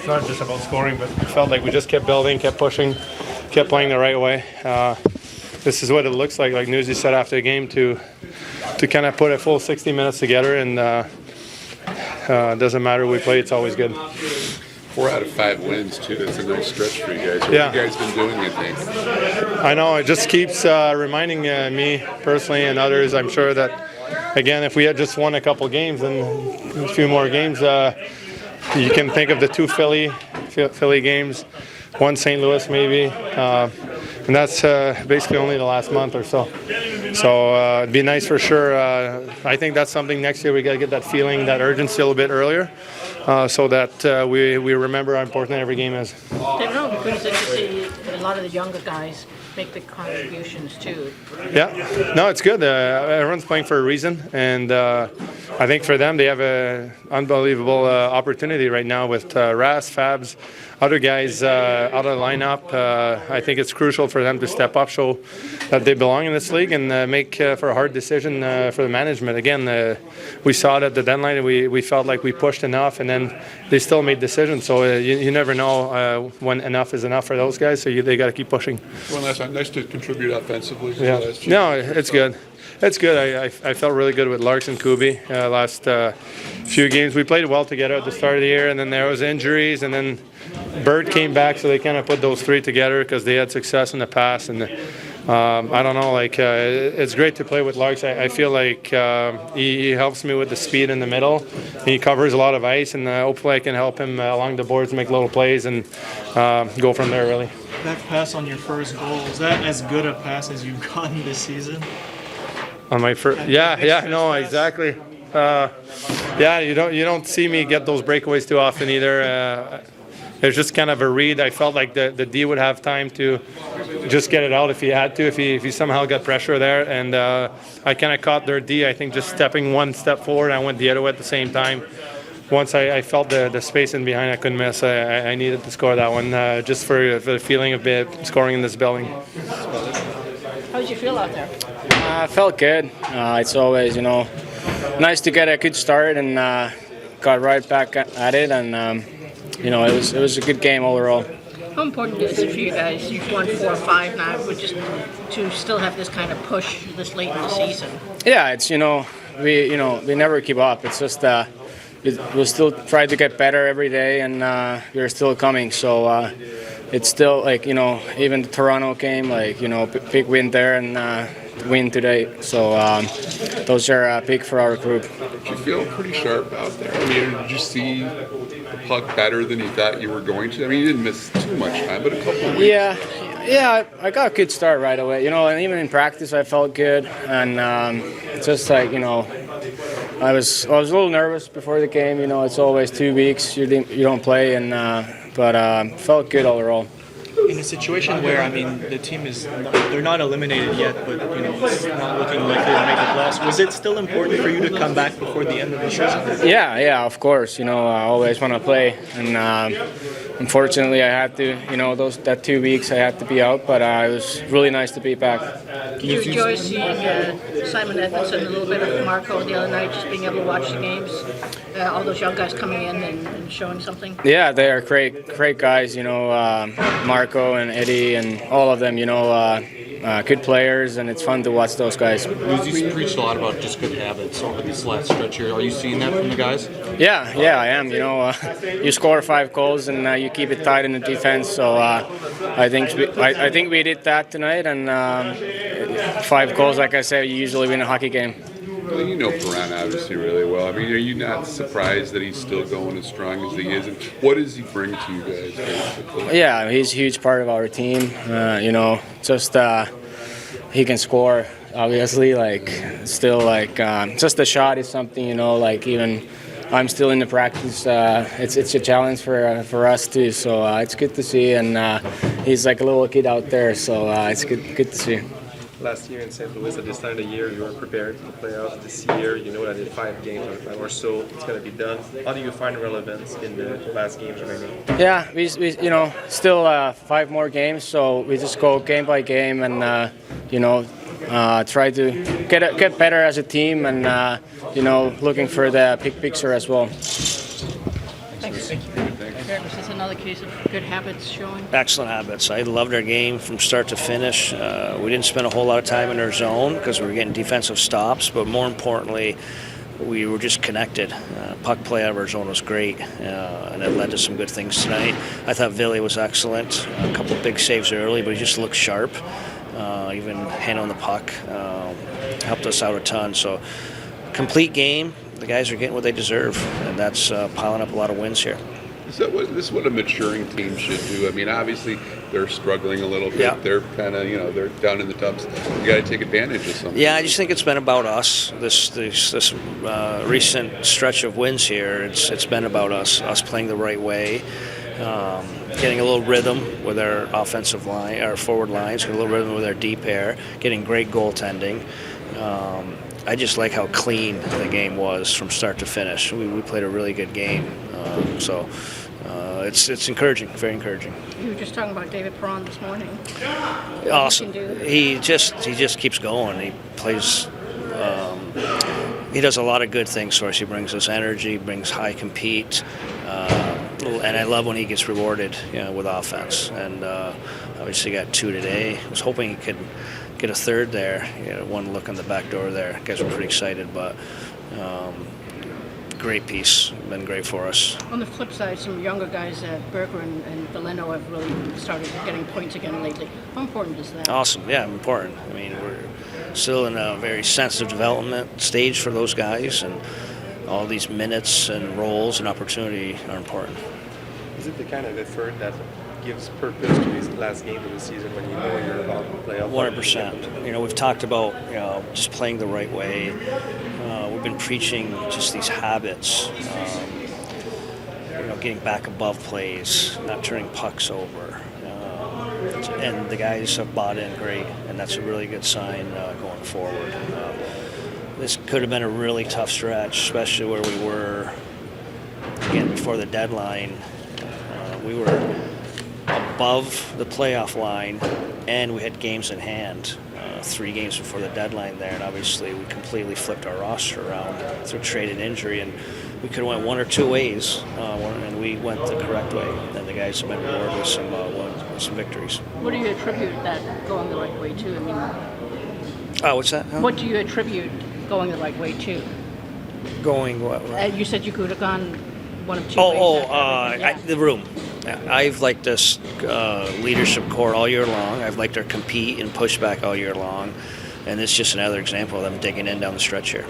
not just about scoring, but it felt like we just kept building, kept pushing, kept playing the right way. This is what it looks like Newsy said after the game, to kind of put a full 60 minutes together, and it doesn't matter who we play, it's always good. 4 out of 5 wins, too. That's a nice stretch for you guys. What have you guys been doing, I think? I know. It just keeps reminding me personally and others, I'm sure, that, again, if we had just won a couple games and a few more games, you can think of the 2 Philly games, 1 St. Louis maybe, and that's basically only the last month or so. So it'd be nice for sure. I think that's something next year we got to get that feeling, that urgency a little bit earlier, so that we remember how important every game is. Perron, because you see a lot of the younger guys make the contributions too. Yeah, no, it's good. Everyone's playing for a reason, and I think for them they have an unbelievable opportunity right now with Ras, Fabs, other guys out of the lineup. I think it's crucial for them to step up, show that they belong in this league, and make for a hard decision for the management. Again, we saw it at the deadline. We felt like we pushed enough, and then they still made decisions. So you never know when enough is enough for those guys. So they got to keep pushing. One last time, nice to contribute offensively. Yeah. No, it's good. It's good. I felt really good with Larks and Kubi last few games. We played well together at the start of the year, and then there was injuries, and then Bird came back, so they kind of put those 3 together because they had success in the past. And I don't know, it's great to play with Larks. I feel like he helps me with the speed in the middle. He covers a lot of ice, and hopefully I can help him along the boards, make little plays, and go from there, really. That pass on your first goal, is that as good a pass as you've gotten this season? On my first, no, exactly. You don't see me get those breakaways too often either. It's just kind of a read. I felt like the D would have time to just get it out if he had to, if he somehow got pressure there. And I kind of caught their D, I think, just stepping 1 step forward. I went the other way at the same time. Once I felt the space in behind, I couldn't miss. I needed to score that one just for the feeling of scoring in this building. How did you feel out there? I felt good. It's always, nice to get a good start, and got right back at it, and it was a good game overall. How important is it for you guys? You've won 4 or 5 now, but just to still have this kind of push this late in the season. Yeah, it's we never give up. It's just we'll still try to get better every day, and we're still coming. So it's still even the Toronto game, big win there, and win today. So those are big for our group. You feel pretty sharp out there. I mean, did you see the puck better than you thought you were going to? I mean, you didn't miss too much time, but a couple of weeks. Yeah, I got a good start right away. And even in practice, I felt good, and just I was a little nervous before the game. It's always 2 weeks you don't play, and but felt good overall. In a situation where, the team they're not eliminated yet, but it's not looking likely to make the playoffs, was it still important for you to come back before the end of the season? Yeah, of course. I always want to play, and unfortunately, I had to. That 2 weeks I had to be out, but it was really nice to be back. Did you enjoy seeing Simon Edmondson, a little bit of Marco the other night, just being able to watch the games? All those young guys coming in and showing something? Yeah, they are great guys. Marco and Eddie and all of them. Good players, and it's fun to watch those guys. You preached a lot about just good habits over this last stretch here. Are you seeing that from the guys? Yeah, I am. You score 5 goals and you keep it tight in the defense. So I think we did that tonight, and 5 goals, like I said, you usually win a hockey game. Well, you know Perron obviously really well. I mean, are you not surprised that he's still going as strong as he is? And what does he bring to you guys, basically? Yeah, he's a huge part of our team. He can score, obviously. Just the shot is something, even I'm still in the practice. It's a challenge for us too. So it's good to see, and he's like a little kid out there. So it's good to see. Last year in St. Louis, at this time of the year, you were prepared to play out. This year, you know that in 5 games or so, it's going to be done. How do you find relevance in the last games remaining? Yeah, we still 5 more games, so we just go game by game, and try to get better as a team, and looking for the big picture as well. Thanks. is another case of good habits showing. Excellent habits. I loved our game from start to finish. We didn't spend a whole lot of time in our zone because we were getting defensive stops, but more importantly, we were just connected. Puck play out of our zone was great, and it led to some good things tonight. I thought Ville was excellent. A couple of big saves early, but he just looked sharp. Even handling the puck helped us out a ton. So, complete game. The guys are getting what they deserve, and that's piling up a lot of wins here. So this is what a maturing team should do. I mean, obviously they're struggling a little bit. Yeah. They're kind of, they're down in the dumps. You got to take advantage of something. Yeah, I just think it's been about us. This recent stretch of wins here, it's been about us playing the right way, getting a little rhythm with our offensive line, our forward lines, getting a little rhythm with our deep air, getting great goaltending. I just like how clean the game was from start to finish. We played a really good game, so it's encouraging, very encouraging. You were just talking about David Perron this morning. Awesome. He can do. He just keeps going. He plays. He does a lot of good things for us. He brings us energy, brings high compete, and I love when he gets rewarded, with offense. And obviously got 2 today. I was hoping he could get a third there. One look on the back door there. Guys were pretty excited, but great piece. Been great for us. On the flip side, some younger guys, Berger and Valeno, have really started getting points again lately. How important is that? Awesome. Yeah, important. I mean, we're still in a very sensitive development stage for those guys, and all these minutes and roles and opportunity are important. Is it the kind of effort that gives purpose to these last games of the season when you know you're about to play up? 100%. We've talked about just playing the right way. We've been preaching just these habits. Getting back above plays, not turning pucks over. And the guys have bought in great, and that's a really good sign going forward. This could have been a really tough stretch, especially where we were, again, before the deadline. We were above the playoff line, and we had games in hand. 3 games before the deadline there, and obviously we completely flipped our roster around through trade and injury, and we could have went 1 or 2 ways, and we went the correct way. And the guys have been rewarded with some victories. What do you attribute that going the right way to? I mean, what's that? Huh? what do you attribute going the right way to? Going what? You said you could have gone 1 of 2 ways. The room. I've liked this leadership core all year long. I've liked our compete and push back all year long. And it's just another example of them digging in down the stretch here.